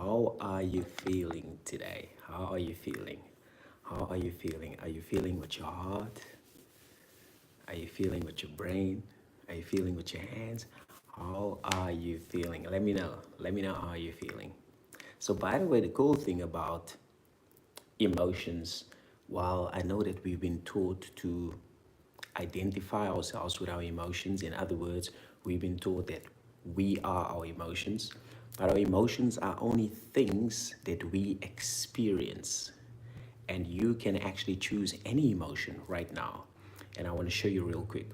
How are you feeling today? How are you feeling? How are you feeling? Are you feeling with your heart? Are you feeling with your brain? Are you feeling with your hands? How are you feeling? Let me know. Let me know how you're feeling. So, by the way, the cool thing about emotions, while I know that we've been taught to identify ourselves with our emotions, in other words, we've been taught that we are our emotions, but our emotions are only things that we experience. And you can actually choose any emotion right now. And I want to show you real quick.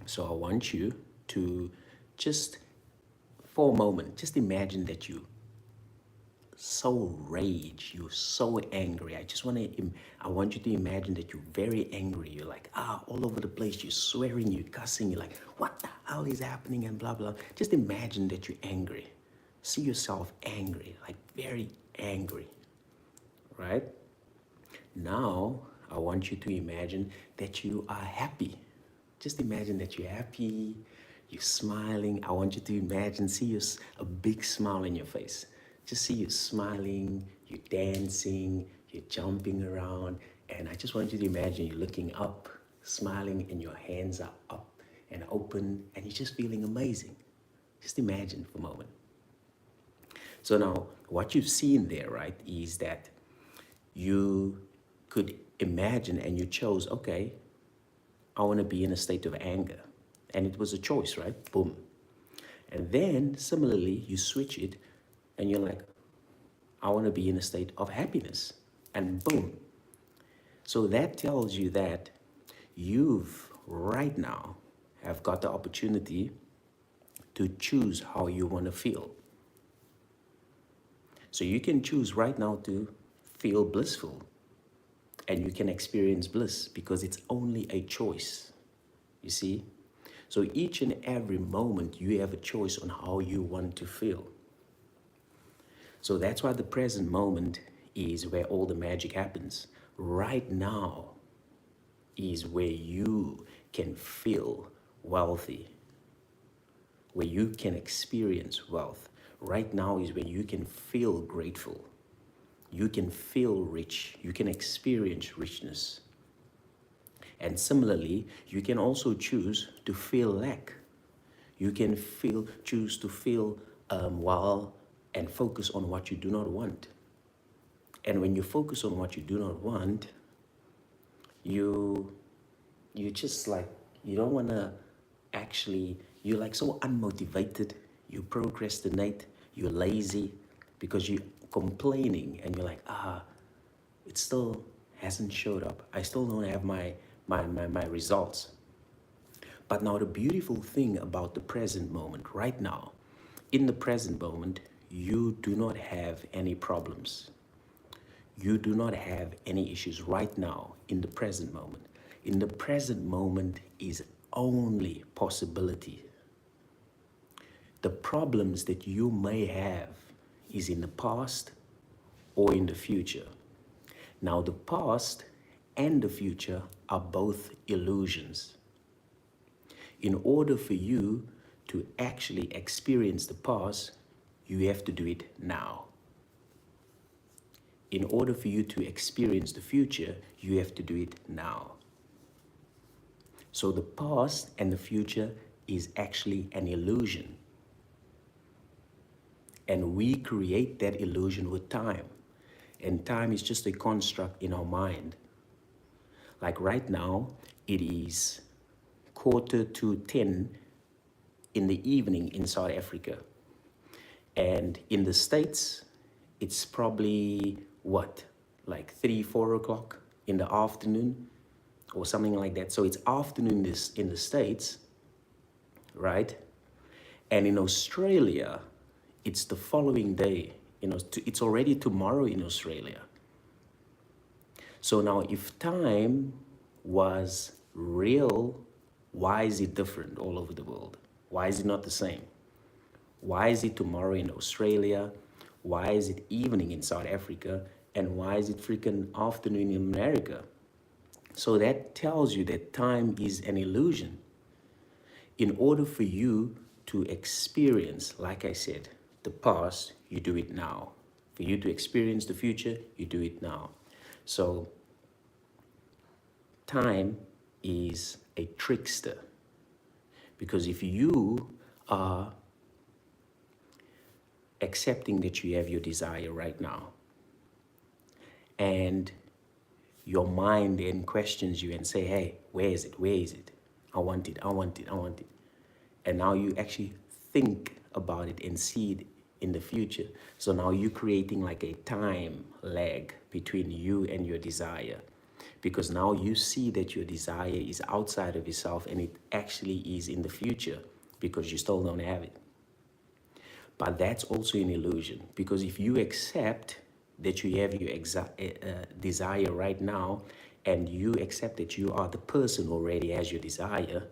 So I want you to just, for a moment, just imagine that you so rage, you're so angry. I want you to imagine that you're very angry. You're like, all over the place. You're swearing, you're cussing. You're like, what the hell is happening? And blah, blah. Just imagine that you're angry. See yourself angry, like very angry, right? Now, I want you to imagine that you are happy. Just imagine that you're happy, you're smiling. I want you to imagine, a big smile on your face. Just see you smiling, you're dancing, you're jumping around. And I just want you to imagine you're looking up, smiling, and your hands are up and open, and you're just feeling amazing. Just imagine for a moment. So now, what you've seen there, right, is that you could imagine and you chose, okay, I want to be in a state of anger. And it was a choice, right? Boom. And then similarly, you switch it and you're like, I want to be in a state of happiness. And boom. So that tells you that you've right now have got the opportunity to choose how you want to feel. So you can choose right now to feel blissful. And you can experience bliss because it's only a choice, you see? So each and every moment you have a choice on how you want to feel. So that's why the present moment is where all the magic happens. Right now is where you can feel wealthy, where you can experience wealth. Right now is when you can feel grateful. You can feel rich. You can experience richness. And similarly, you can also choose to feel lack. You can choose to feel well and focus on what you do not want. And when you focus on what you do not want, you just like, you don't want to you're like so unmotivated, you procrastinate, you're lazy because you're complaining and you're like, it still hasn't showed up. I still don't have my results. But now the beautiful thing about the present moment right now, in the present moment, you do not have any problems. You do not have any issues right now in the present moment. In the present moment is only possibility. The problems that you may have is in the past or in the future. Now, the past and the future are both illusions. In order for you to actually experience the past, you have to do it now. In order for you to experience the future, you have to do it now. So the past and the future is actually an illusion. And we create that illusion with time. And time is just a construct in our mind. Like right now, it is 9:45 in the evening in South Africa. And in the States, it's probably like 3, 4 o'clock in the afternoon or something like that. So it's afternoon in the States, right? And in Australia, it's the following day. It's already tomorrow in Australia. So now if time was real, why is it different all over the world? Why is it not the same? Why is it tomorrow in Australia? Why is it evening in South Africa? And why is it freaking afternoon in America? So that tells you that time is an illusion. In order for you to experience, like I said, the past, you do it now. For you to experience the future, you do it now. So time is a trickster, because if you are accepting that you have your desire right now, and your mind then questions you and say, hey, where is it? Where is it? I want it, I want it, I want it. And now you actually think about it and see it in the future. So now you're creating like a time lag between you and your desire, because now you see that your desire is outside of yourself and it actually is in the future, because you still don't have it. But that's also an illusion, because if you accept that you have your desire right now, and you accept that you are the person already has your desire,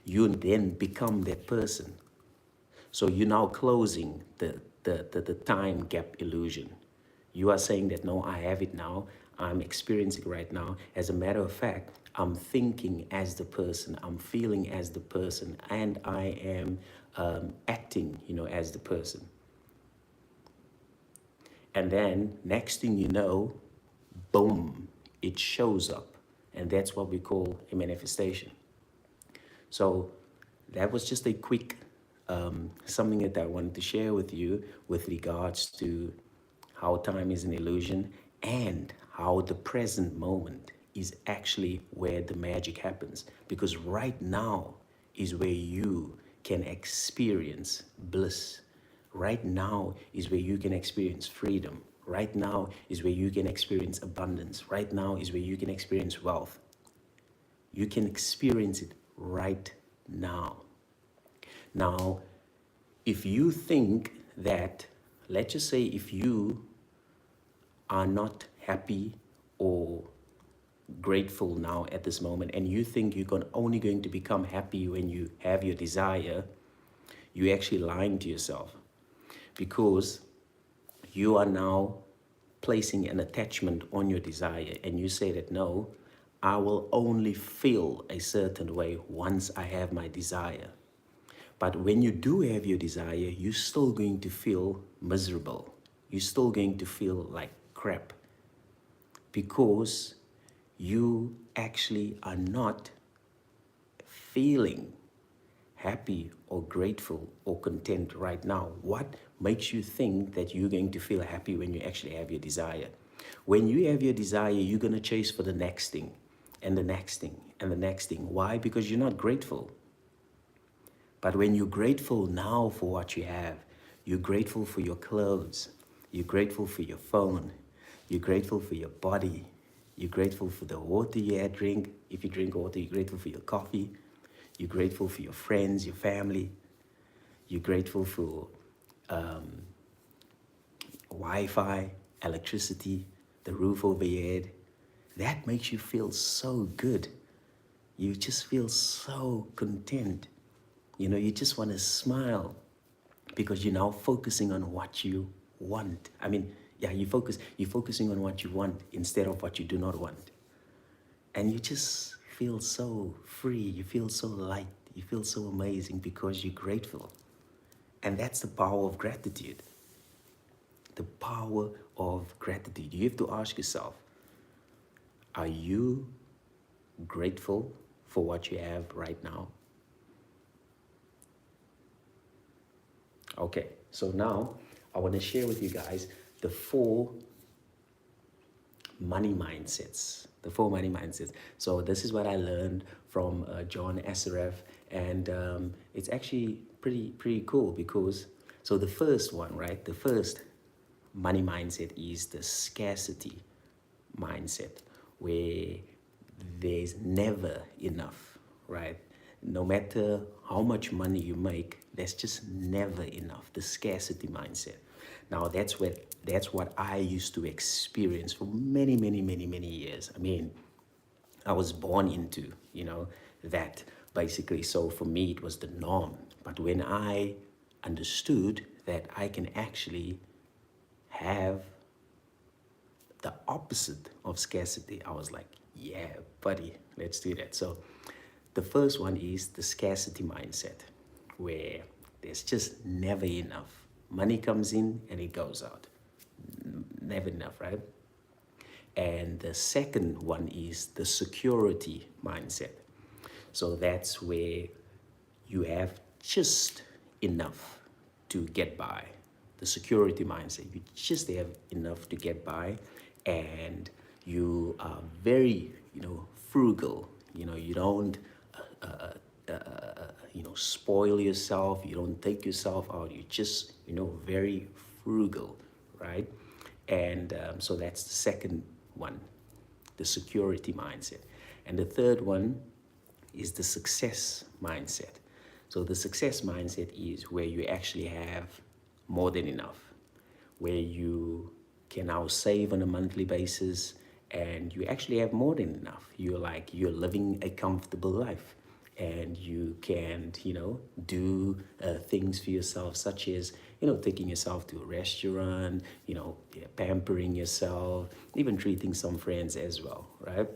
you then become that person. So you're now closing the time gap illusion. You are saying that, no, I have it now. I'm experiencing it right now. As a matter of fact, I'm thinking as the person, I'm feeling as the person, and I am acting, as the person. And then next thing you know, boom, it shows up. And that's what we call a manifestation. So that was just a quick something that I wanted to share with you with regards to how time is an illusion, and how the present moment is actually where the magic happens. Because right now is where you can experience bliss. Right now is where you can experience freedom. Right now is where you can experience abundance. Right now is where you can experience wealth. You can experience it right now. Now, if you think that, let's just say if you are not happy or grateful now at this moment, and you think you're only going to become happy when you have your desire, you're actually lying to yourself, because you are now placing an attachment on your desire, and you say that, no, I will only feel a certain way once I have my desire. But when you do have your desire, you're still going to feel miserable. You're still going to feel like crap, because you actually are not feeling happy or grateful or content right now. What makes you think that you're going to feel happy when you actually have your desire? When you have your desire, you're going to chase for the next thing and the next thing and the next thing. Why? Because you're not grateful. But when you're grateful now for what you have, you're grateful for your clothes, you're grateful for your phone, you're grateful for your body, you're grateful for the water you drink. If you drink water, you're grateful for your coffee, you're grateful for your friends, your family, you're grateful for Wi-Fi, electricity, the roof over your head. That makes you feel so good. You just feel so content. You just want to smile, because you're now focusing on what you want. You're focusing on what you want instead of what you do not want. And you just feel so free, you feel so light, you feel so amazing, because you're grateful. And that's the power of gratitude. The power of gratitude. You have to ask yourself, are you grateful for what you have right now? Okay, so now I want to share with you guys the 4 money mindsets. The 4 money mindsets. So this is what I learned from John Assaraf, and it's actually pretty cool, because so the first one, right? The first money mindset is the scarcity mindset, where there's never enough, right? No matter how much money you make, there's just never enough. The scarcity mindset. Now that's what I used to experience for many years. I was born into, that basically. So for me, it was the norm. But when I understood that I can actually have the opposite of scarcity, I was like, yeah, buddy, let's do that. So the first one is the scarcity mindset, where there's just never enough. Money comes in and it goes out. Never enough, right? And the second one is the security mindset. So that's where you have just enough to get by. The security mindset, you just have enough to get by, and you are very, frugal. You don't, spoil yourself. You don't take yourself out. You just, very frugal, right? And so that's the second one, the security mindset. And the third one is the success mindset. So the success mindset is where you actually have more than enough, where you can now save on a monthly basis and you actually have more than enough. You're living a comfortable life and you can, do things for yourself, such as, taking yourself to a restaurant, pampering yourself, even treating some friends as well, right?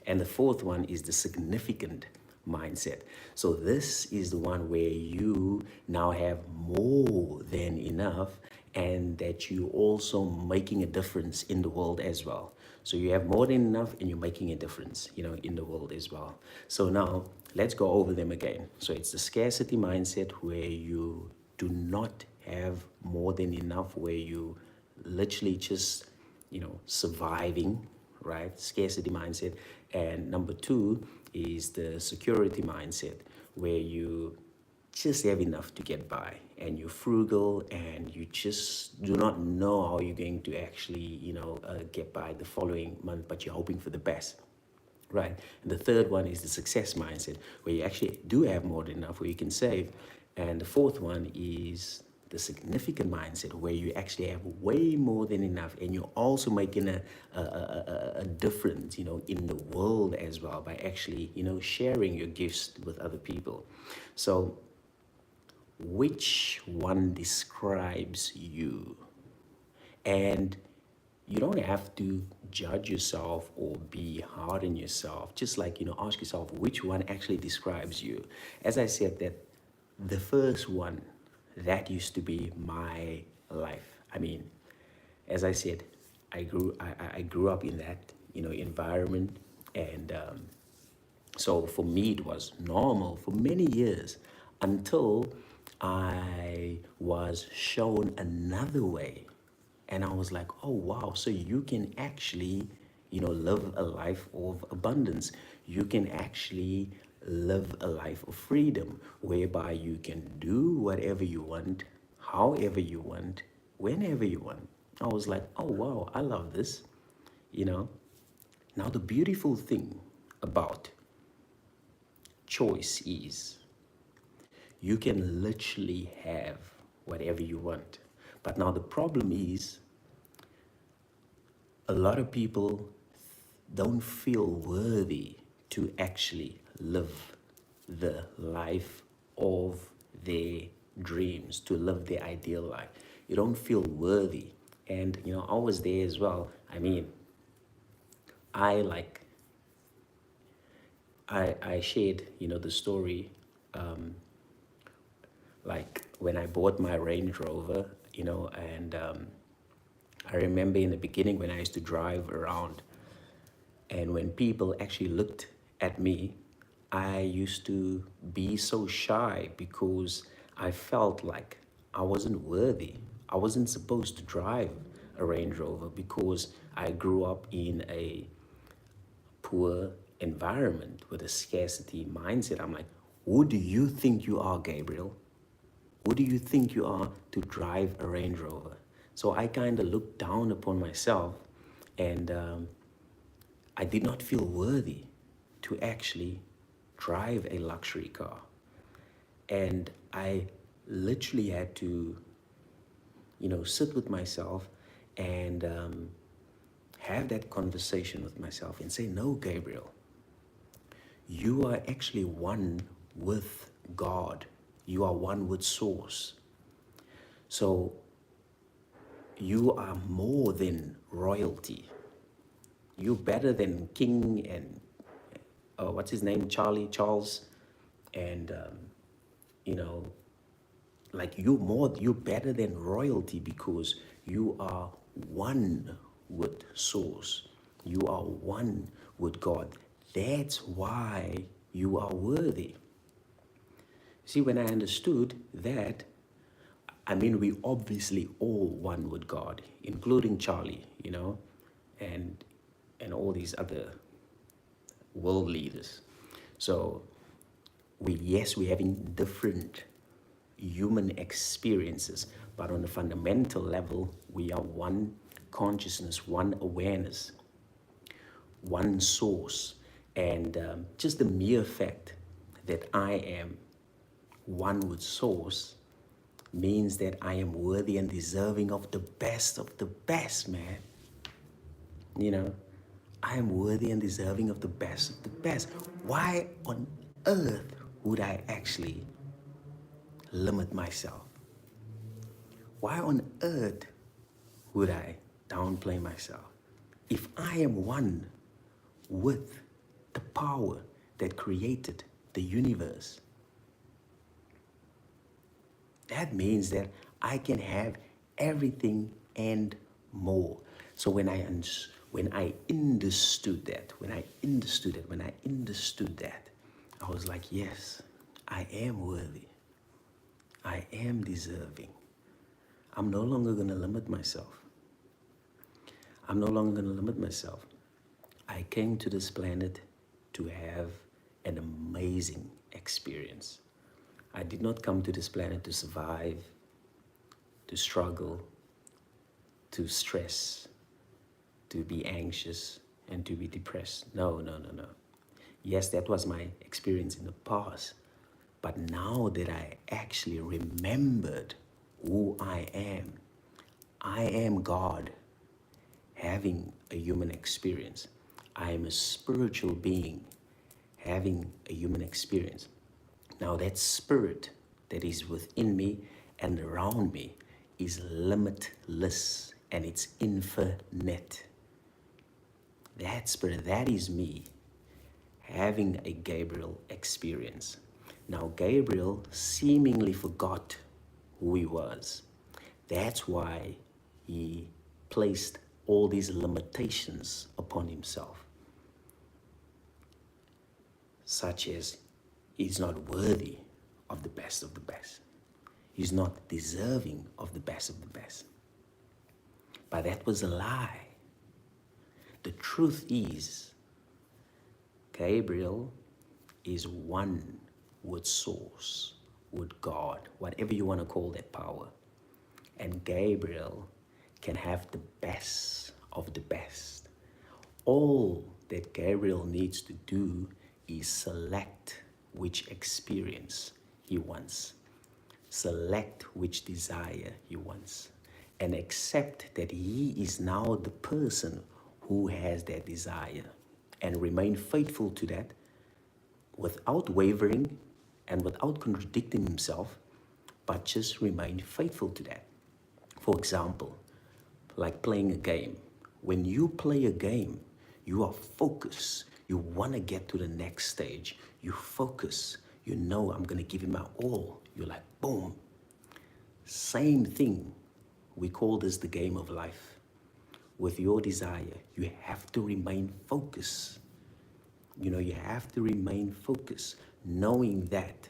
And the fourth one is the significant mindset. So this is the one where you now have more than enough and that you also making a difference in the world as well. So you have more than enough and you're making a difference, in the world as well. So now let's go over them again. So it's the scarcity mindset where you do not have more than enough, where you literally just, surviving, right? Scarcity mindset. And number two is the security mindset, where you just have enough to get by and you're frugal and you just do not know how you're going to actually, get by the following month, but you're hoping for the best. Right. And the third one is the success mindset, where you actually do have more than enough, where you can save. And the fourth one is the significant mindset, where you actually have way more than enough and you're also making a difference, in the world as well by actually, sharing your gifts with other people. So which one describes you? And you don't have to judge yourself or be hard on yourself. Just like, ask yourself which one actually describes you. As I said, that the first one, that used to be my life. I mean, as I said, I grew up in that, environment. And so for me, it was normal for many years until I was shown another way. And I was like, oh, wow. So you can actually, live a life of abundance. You can actually live a life of freedom, whereby you can do whatever you want, however you want, whenever you want. I was like, oh, wow, I love this, you know. Now, the beautiful thing about choice is you can literally have whatever you want. But now the problem is a lot of people don't feel worthy to actually live the life of their dreams, to live their ideal life. You don't feel worthy. And, I was there as well. I mean, I like, I shared, the story, like when I bought my Range Rover, and I remember in the beginning when I used to drive around, and when people actually looked at me, I used to be so shy because I felt like I wasn't worthy. I wasn't supposed to drive a Range Rover because I grew up in a poor environment with a scarcity mindset. I'm like, who do you think you are, Gabriel? Who do you think you are to drive a Range Rover? So I kind of looked down upon myself, and I did not feel worthy to actually drive a luxury car. And I literally had to, sit with myself and have that conversation with myself and say, no, Gabriel, you are actually one with God. You are one with Source. So you are more than royalty. You're better than King and what's his name, Charles, and you know, Like you're better than royalty because you are one with source. You are one with God. That's why you are worthy. See, when I understood that, I mean, we obviously all one with God, including Charlie, and all these other world leaders. So we're having different human experiences, but on a fundamental level, we are one consciousness, one awareness, one source. And just the mere fact that I am one with source means that I am worthy and deserving of the best, man. You know, I am worthy and deserving of the best of the best. Why on earth would I actually limit myself? Why on earth would I downplay myself? If I am one with the power that created the universe, that means that I can have everything and more. So when I understood that, I was like, yes, I am worthy. I am deserving. I'm no longer going to limit myself. I came to this planet to have an amazing experience. I did not come to this planet to survive, to struggle, to stress, to be anxious, and to be depressed. No. Yes, that was my experience in the past. But now that I actually remembered who I am God having a human experience. I am a spiritual being having a human experience. Now that spirit that is within me and around me is limitless and it's infinite. That spirit, that is me having a Gabriel experience. Now Gabriel seemingly forgot who he was. That's why he placed all these limitations upon himself, such as he's not worthy of the best of the best. He's not deserving of the best of the best. But that was a lie. The truth is, Gabriel is one with source, with God, whatever you want to call that power. And Gabriel can have the best of the best. All that Gabriel needs to do is select which experience he wants, select which desire he wants, and accept that he is now the person who has that desire, and remain faithful to that without wavering and without contradicting himself, but just remain faithful to that. For example, like playing a game. When you play a game, you are focused. You want to get to the next stage. You focus. You know, I'm going to give it my all. You're like, boom. Same thing. We call this the game of life. With your desire, you have to remain focused. You have to remain focused, knowing that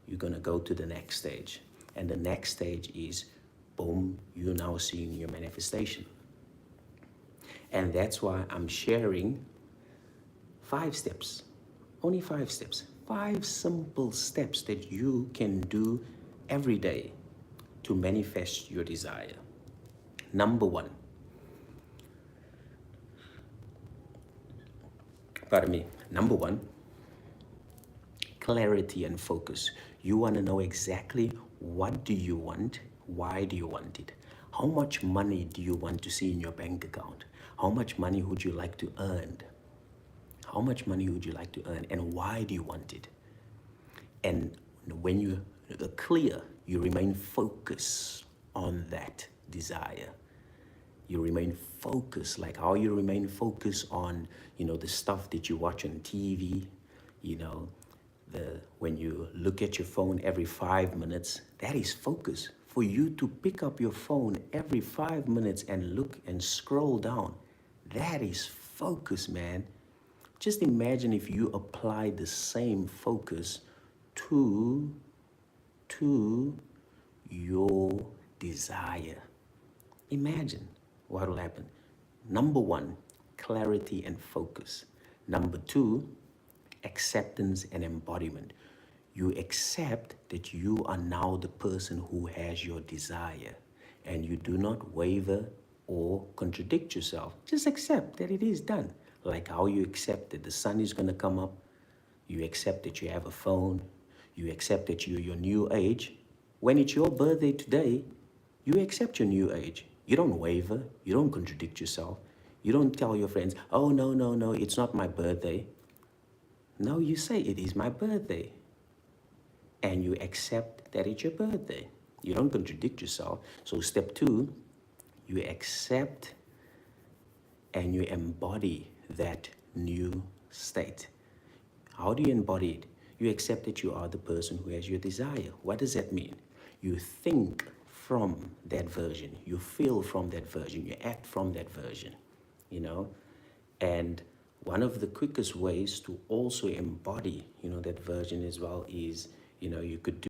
you're going to go to the next stage. And the next stage is, boom, you're now seeing your manifestation. And that's why I'm sharing 5 steps, only 5 steps, 5 simple steps that you can do every day to manifest your desire. Number 1, clarity and focus. You want to know exactly what do you want, why do you want it, how much money do you want to see in your bank account, how much money would you like to earn, and why do you want it? And when you are clear, you remain focused on that desire. You remain focused, like how you remain focused on, the stuff that you watch on TV, when you look at your phone every 5 minutes, that is focus. For you to pick up your phone every 5 minutes and look and scroll down, that is focus, man. Just imagine if you apply the same focus to your desire. Imagine what will happen. Number one, clarity and focus. Number two, acceptance and embodiment. You accept that you are now the person who has your desire, and you do not waver or contradict yourself. Just accept that it is done. Like how you accept that the sun is going to come up, you accept that you have a phone, you accept that you're your new age. When it's your birthday today, you accept your new age. You don't waver, you don't contradict yourself. You don't tell your friends, oh, no, it's not my birthday. No, you say it is my birthday. And you accept that it's your birthday. You don't contradict yourself. So step two, you accept and you embody that new state. How do you embody it? You accept that you are the person who has your desire. What does that mean? You think from that version. You feel from that version. You act from that version, And one of the quickest ways to also embody, that version as well is, you could do